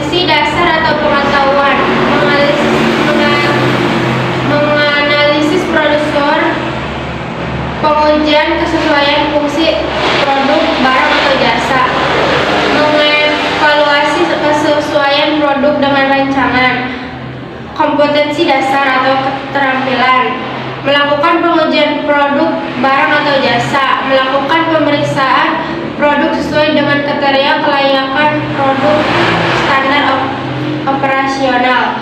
kompetensi dasar atau pengetahuan, menganalisis produser, pengujian kesesuaian fungsi produk, barang atau jasa, mengevaluasi kesesuaian produk dengan rancangan, kompetensi dasar atau keterampilan, melakukan pengujian produk, barang atau jasa, melakukan pemeriksaan produk sesuai dengan kriteria kelayakan produk standar operasional.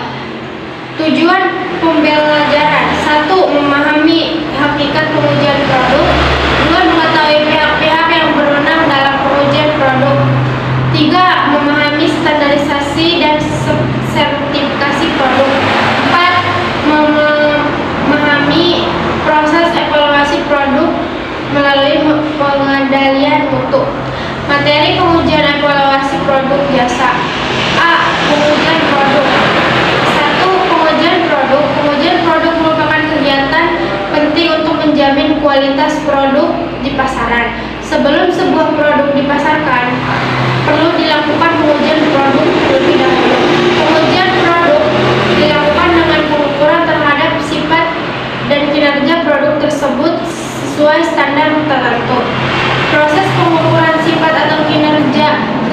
Tujuan pembelajaran: 1. Memahami hakikat pengujian produk. 2. Mengetahui pihak-pihak yang berwenang dalam pengujian produk. 3. Memahami standarisasi dan sertifikasi produk. 4. Memahami proses evaluasi produk melalui pengendalian mutu. Materi pengujian evaluasi produk jasa. A. Pengujian produk. 1. Pengujian produk. Pengujian produk merupakan kegiatan penting untuk menjamin kualitas produk di pasaran. Sebelum sebuah produk dipasarkan, perlu dilakukan pengujian produk terlebih dahulu. Pengujian produk dilakukan dengan pengukuran terhadap sifat dan kinerja produk tersebut sesuai standar tertentu. Proses pengukuran sifat atau kinerja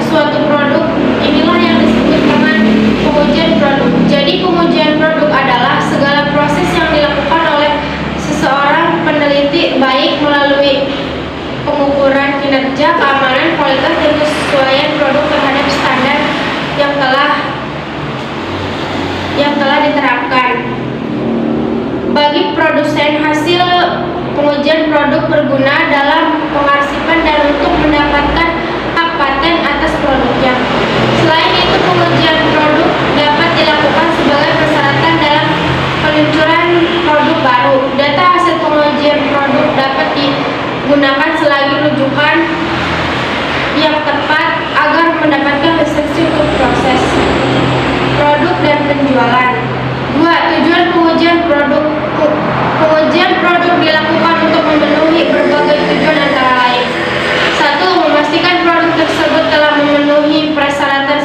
suatu produk inilah yang disebut dengan pengujian produk. Jadi pengujian produk adalah segala proses yang dilakukan oleh seseorang peneliti, baik melalui pengukuran kinerja, keamanan, kualitas, dan kesesuaian produk terhadap standar yang telah diterapkan. Bagi produsen, hasil pengujian produk berguna dalam pengarsipan dan untuk mendapatkan hak paten atas produknya. Selain itu, pengujian produk dapat dilakukan sebagai persyaratan dalam peluncuran produk baru. Data hasil pengujian produk dapat digunakan selagi rujukan yang tepat agar mendapatkan lisensi untuk proses produk dan penjualan. 2. Tujuan pengujian produk. Pengujian produk dilakukan untuk memenuhi berbagai tujuan antara lain. 1. Memastikan produk tersebut telah memenuhi persyaratan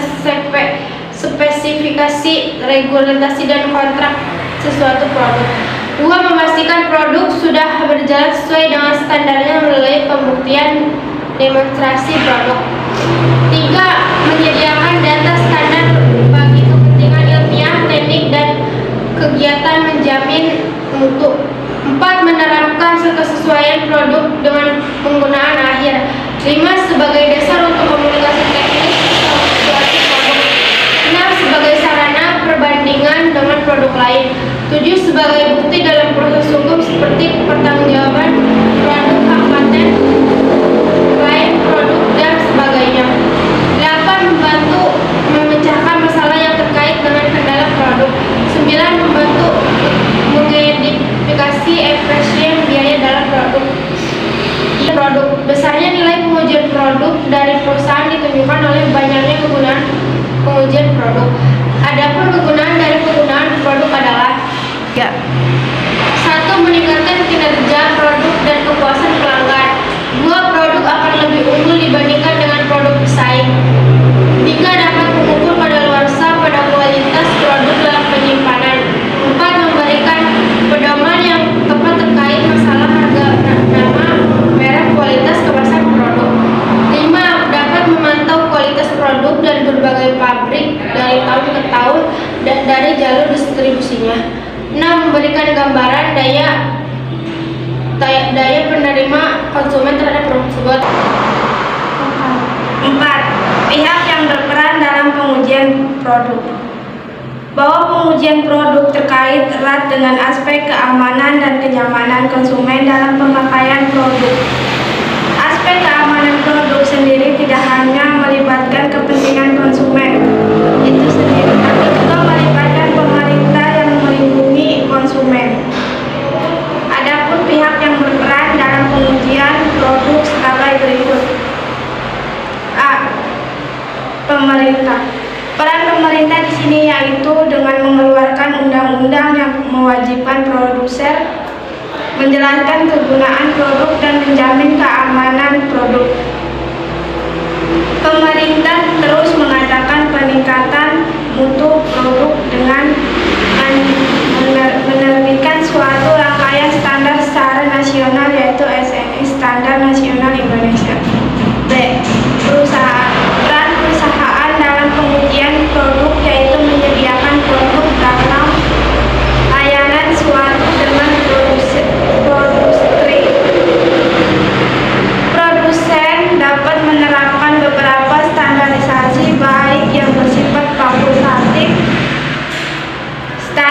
spesifikasi, regulasi, dan kontrak sesuatu produk. 2. Memastikan produk sudah berjalan sesuai dengan standarnya melalui pembuktian demonstrasi produk. 3. Menyediakan data standar bagi kepentingan ilmiah, teknik, dan kegiatan menjamin mutu. 4. Menerapkan kesesuaian produk dengan penggunaan akhir. 5. Sebagai dasar untuk komunikasi teknis suatu produk. 6. Sebagai sarana perbandingan dengan produk lain. 7. Sebagai bukti dalam proses hukum seperti pertanggungjawaban produk, hak paten, klaim produk, dan sebagainya. 8. Membantu memecahkan masalah yang terkait dengan kendala produk. 9. Membantu mengidentifikasi efisien biaya dalam produk. Besarnya nilai pengujian produk dari perusahaan ditunjukkan oleh banyaknya kegunaan pengujian produk. Adapun kegunaan dari penggunaan produk adalah: 1. Meningkatkan kinerja produk dan kepuasan pelanggan. 2. Produk akan lebih unggul dibandingkan dengan produk pesaing. 3. Dapat mengukur kadaluarsa pada kualitas produk dalam penyimpanan. 4. Memberikan pedoman yang tepat terkait masalah harga, nama, merek, kualitas, kemasan produk. 5. Dapat memantau kualitas produk dari berbagai pabrik dari tahun ke tahun dan dari jalur distribusinya. 6. Memberikan gambaran daya penerima konsumen terhadap produk tersebut. 4. Pihak yang berperan dalam pengujian produk. Bahwa pengujian produk terkait erat dengan aspek keamanan dan kenyamanan konsumen dalam pemakaian produk. Aspek keamanan produk sendiri tidak hanya melibatkan kepentingan konsumen itu sendiri, tapi juga melibatkan pemerintah yang melindungi konsumen. Adapun pihak yang berperan dalam pengujian produk sebagai berikut. A. Pemerintah. Peran pemerintah di sini yaitu dengan mengeluarkan undang-undang yang mewajibkan produsen menjelaskan kegunaan produk dan menjamin keamanan produk. Pemerintah terus mengadakan peningkatan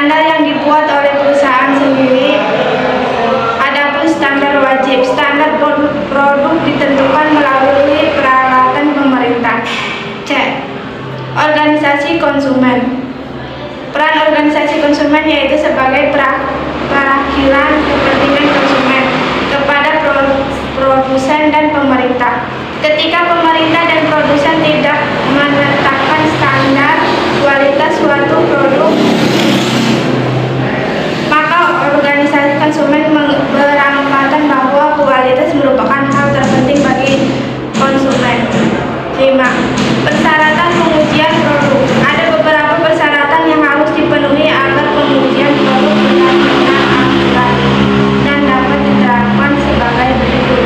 standar yang dibuat oleh perusahaan sendiri. Adapun standar wajib, standar produk ditentukan melalui peralatan pemerintah. C. Organisasi konsumen. Peran organisasi konsumen yaitu sebagai perwakilan kepentingan konsumen kepada produsen dan pemerintah. Ketika pemerintah dan produsen tidak menetapkan standar kualitas suatu produk, maka organisasi konsumen beranggapan bahwa kualitas merupakan hal terpenting bagi konsumen. 5. Persyaratan pengujian produk. Ada beberapa persyaratan yang harus dipenuhi agar pengujian produk benar-benar akurat dan dapat diterapkan sebagai berikut.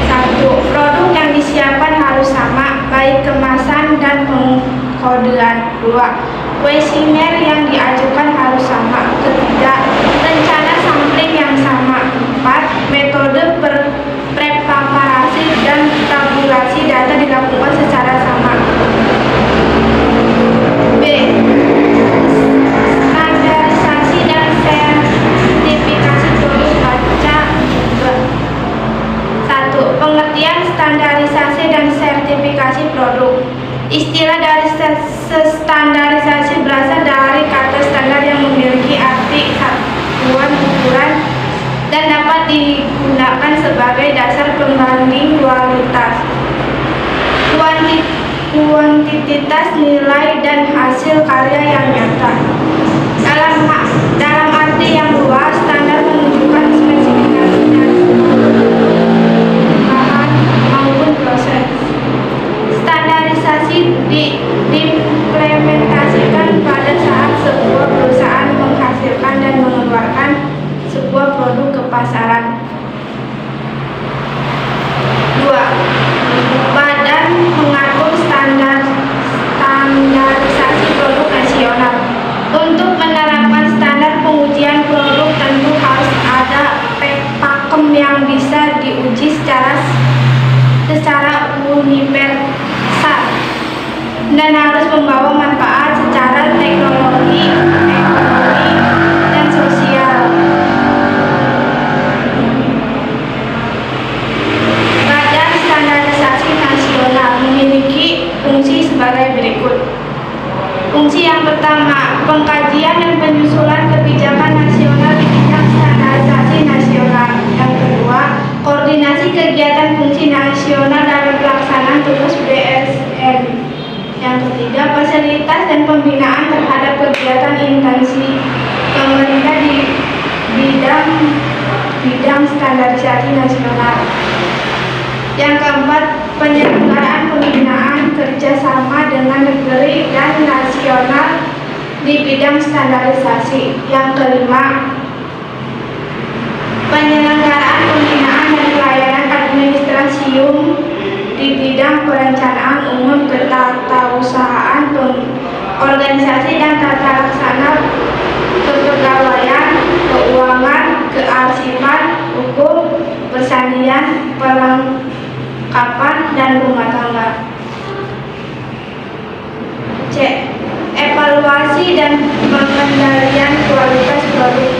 1. Produk yang disiapkan harus sama, baik kemasan dan pengkodean. 2. Kuesioner yang diajukan harus sama. 3. Rencana sampling yang sama. 4. Metode preparasi dan tabulasi data dilakukan secara sama. B. Standarisasi dan sertifikasi produk. Baca 1. Pengertian standarisasi dan sertifikasi produk. Istilah dari standarisasi berasal dari kata standar yang memiliki arti satuan ukuran dan dapat digunakan sebagai dasar pembanding kualitas, kuantitas, nilai, dan hasil karya yang nyata. Dalam arti yang luas, standar menunjukkan spesifikasi bahan maupun proses. Standarisasi diimplementasikan pada saat sebuah perusahaan menghasilkan dan mengeluarkan sebuah produk ke pasaran. 2. Badan mengatur standarisasi produk nasional. Untuk menerapkan standar pengujian produk tentu harus ada pakem yang bisa diuji secara universal dan harus membawa manfaat secara teknologi, ekonomi, dan sosial. Badan Standarisasi Nasional memiliki fungsi sebagai berikut. Fungsi yang pertama, pengkajian dan penyusunan kebijakan nasional di bidang standarisasi nasional. Yang kedua, koordinasi kegiatan fungsi nasional dalam pelaksanaan tugas BSN. Yang ketiga, fasilitas dan pembinaan terhadap kegiatan instansi pemerintah di bidang standarisasi nasional. Yang keempat, penyelenggaraan pembinaan kerjasama dengan negeri dan nasional di bidang standarisasi. Yang kelima, penyelenggaraan pembinaan dan pelayanan administrasium di bidang perencanaan umum, ketatarusahaan, organisasi dan tata laksana, kepegawaian, keuangan, kearsipan, hukum, persandian, perlengkapan, dan rumah tangga. C. Evaluasi dan pengendalian kualitas produk.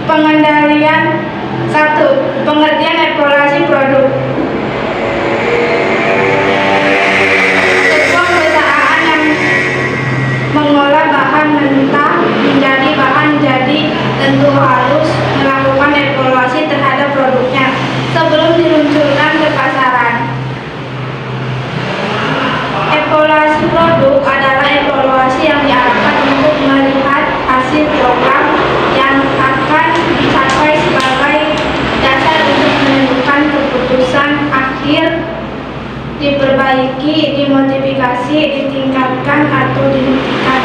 Pengendalian. 1. Pengertian evaluasi produk. Sebuah perusahaan yang mengolah bahan mentah menjadi bahan jadi tentu harus melakukan evaluasi terhadap produknya sebelum diluncurkan ke pasaran. Evaluasi produk adalah evaluasi yang diarahkan untuk melihat hasil program yang akan dicapai sebagai dasar untuk menentukan keputusan akhir, diperbaiki, dimodifikasi, ditingkatkan, atau dihentikan.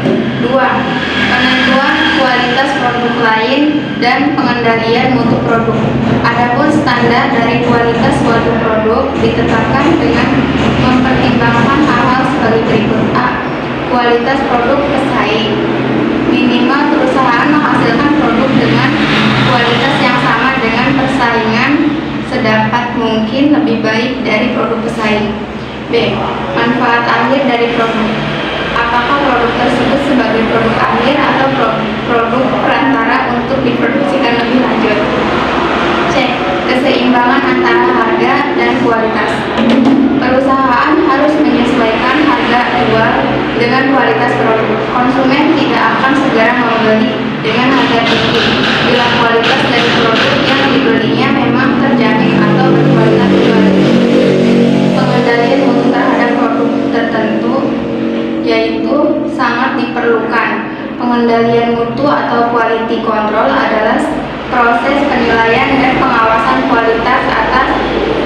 2. Penentuan kualitas produk lain dan pengendalian mutu produk. Adapun standar dari kualitas suatu produk ditetapkan dengan mempertimbangkan hal-hal sebagai berikut. A. Kualitas produk pesaing. Minimal perusahaan menghasilkan produk dengan kualitas yang sama dengan persaingan sedapat mungkin lebih baik dari produk pesaing. B. Manfaat akhir dari produk. Apakah produk tersebut sebagai produk akhir atau produk perantara untuk diproduksikan lebih lanjut? C. Keseimbangan antara harga dan kualitas. Perusahaan harus menyesuaikan harga jual dengan kualitas produk. Konsumen tidak akan segera membeli dengan harga tinggi bila kualitas dari produk yang dibelinya memang terjamin atau berkualitas jual. Pengendalian mutu terhadap produk tertentu yaitu sangat diperlukan. Pengendalian mutu atau quality control adalah proses penilaian dan pengawasan kualitas atas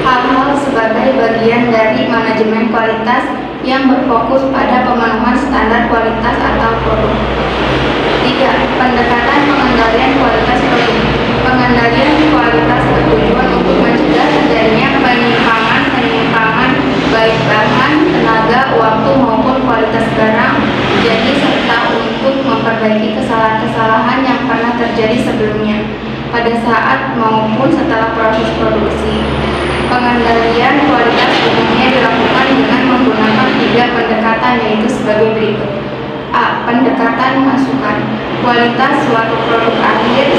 hal-hal sebagai bagian dari manajemen kualitas yang berfokus pada pemenuhan standar kualitas atau produk. 3. Pendekatan pengendalian kualitas produk. Pengendalian kualitas bertujuan untuk mencegah terjadinya penyimpangan baik bahan, tenaga, waktu maupun kualitas barang, jadi serta untuk memperbaiki kesalahan-kesalahan yang pernah terjadi sebelumnya pada saat maupun setelah proses produksi. Pengendalian kualitas umumnya dilakukan dengan menggunakan 3 pendekatan yaitu sebagai berikut. A. Pendekatan masukan. Kualitas suatu produk akhir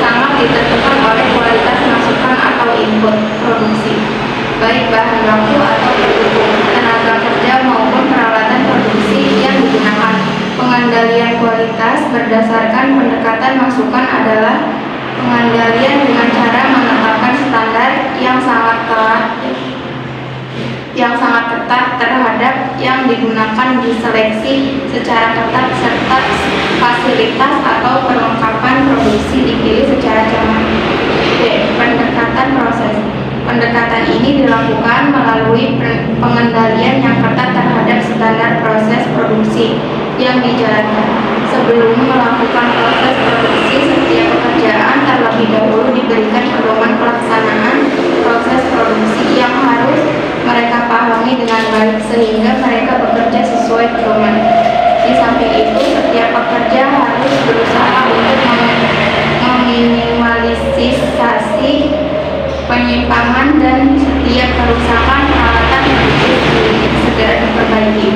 sangat ditentukan oleh kualitas masukan atau input produksi, baik bahan baku atau pendukung, tenaga kerja maupun peralatan produksi yang digunakan. Pengendalian kualitas berdasarkan pendekatan masukan adalah pengendalian dengan cara menetapkan standar yang sangat ketat terhadap yang digunakan diseleksi secara ketat serta fasilitas atau perlengkapan produksi dipilih secara cermat. B. Pendekatan proses. Pendekatan ini dilakukan melalui pengendalian yang ketat terhadap standar proses produksi yang dijalankan. Sebelum melakukan proses produksi, setiap pekerjaan terlebih dahulu diberikan pedoman pelaksanaan proses produksi yang harus mereka pahami dengan baik sehingga mereka bekerja sesuai pedoman. Di samping itu, setiap pekerja harus berusaha untuk meminimalisasi penyimpangan dan setiap kerusakan peralatan segera diperbaiki.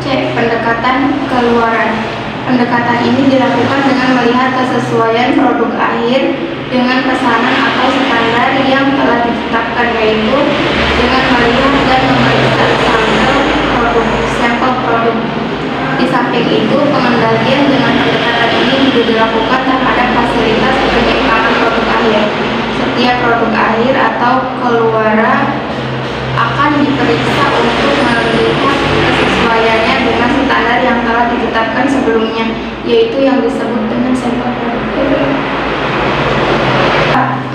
C. Pendekatan keluaran. Pendekatan ini dilakukan dengan melihat kesesuaian produk akhir dengan pesanan atau standar yang telah ditetapkan, yaitu dengan melihat dan memeriksa sampel produk. Di samping itu, pengendalian dengan pendekatan ini juga dilakukan terhadap fasilitas penyimpangan produk akhir. Setiap produk akhir atau keluara akan diperiksa untuk melihat kesesuaiannya dengan standar yang telah ditetapkan sebelumnya, yaitu yang disebut dengan sampel produk.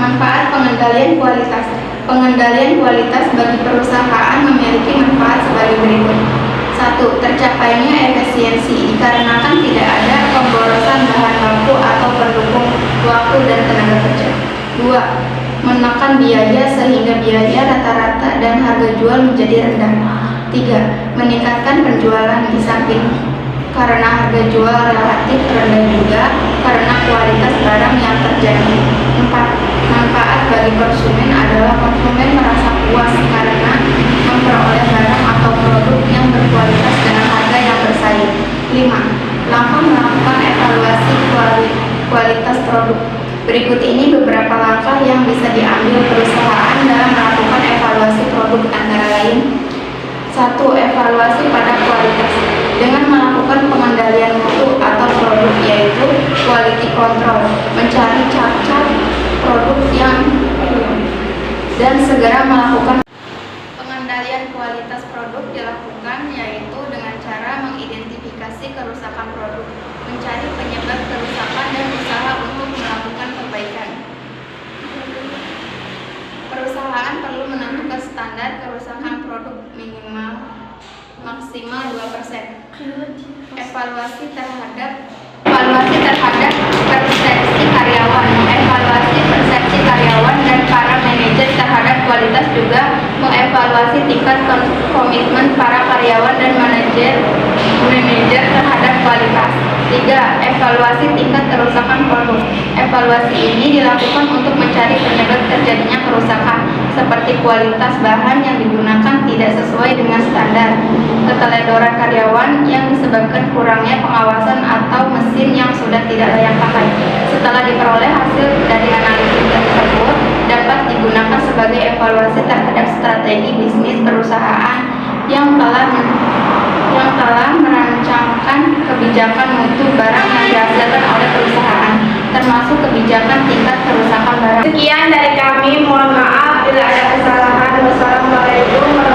Manfaat pengendalian kualitas. Pengendalian kualitas bagi perusahaan memiliki manfaat sebagai berikut. 1. Tercapainya efisiensi dikarenakan tidak ada pemborosan bahan baku atau pendukung waktu dan tenaga kerja. 2. Menekan biaya sehingga biaya rata-rata dan harga jual menjadi rendah. 3. Meningkatkan penjualan di samping karena harga jual relatif rendah juga karena kualitas barang yang terjamin. 4. Manfaat bagi konsumen adalah konsumen merasa puas karena memperoleh barang atau produk yang berkualitas dengan harga yang bersaing. 5. Langkah melakukan evaluasi kualitas produk. Berikut ini beberapa langkah yang bisa diambil perusahaan dalam melakukan evaluasi produk, antara lain. 1. Evaluasi pada kualitas dengan melakukan pengendalian mutu atau produk, yaitu quality control, mencari cacat produk dan segera melakukan pengendalian kualitas produk dilakukan yaitu dengan cara mengidentifikasi kerusakan produk, mencari penyebab kerusakan dan usaha untuk melakukan perbaikan. Perusahaan perlu menentukan standar kerusakan produk maksimal 2%. Evaluasi terhadap persepsi karyawan. Mengevaluasi persepsi karyawan dan para manajer terhadap kualitas, juga mengevaluasi tingkat komitmen para karyawan dan manajer terhadap kualitas. 3. Evaluasi tingkat kerusakan produk. Evaluasi ini dilakukan untuk mencari penyebab terjadinya kerusakan, seperti kualitas bahan yang digunakan tidak tidak sesuai dengan standar, keteledoran karyawan yang disebabkan kurangnya pengawasan atau mesin yang sudah tidak layak pakai. Setelah diperoleh hasil dari analisis tersebut dapat digunakan sebagai evaluasi terhadap strategi bisnis perusahaan yang telah merancangkan kebijakan mutu barang yang dihasilkan oleh perusahaan, termasuk kebijakan tingkat kerusakan barang. Sekian dari kami, mohon maaf bila ada kesalahan. Wassalamualaikum warahmatullahi wabarakatuh.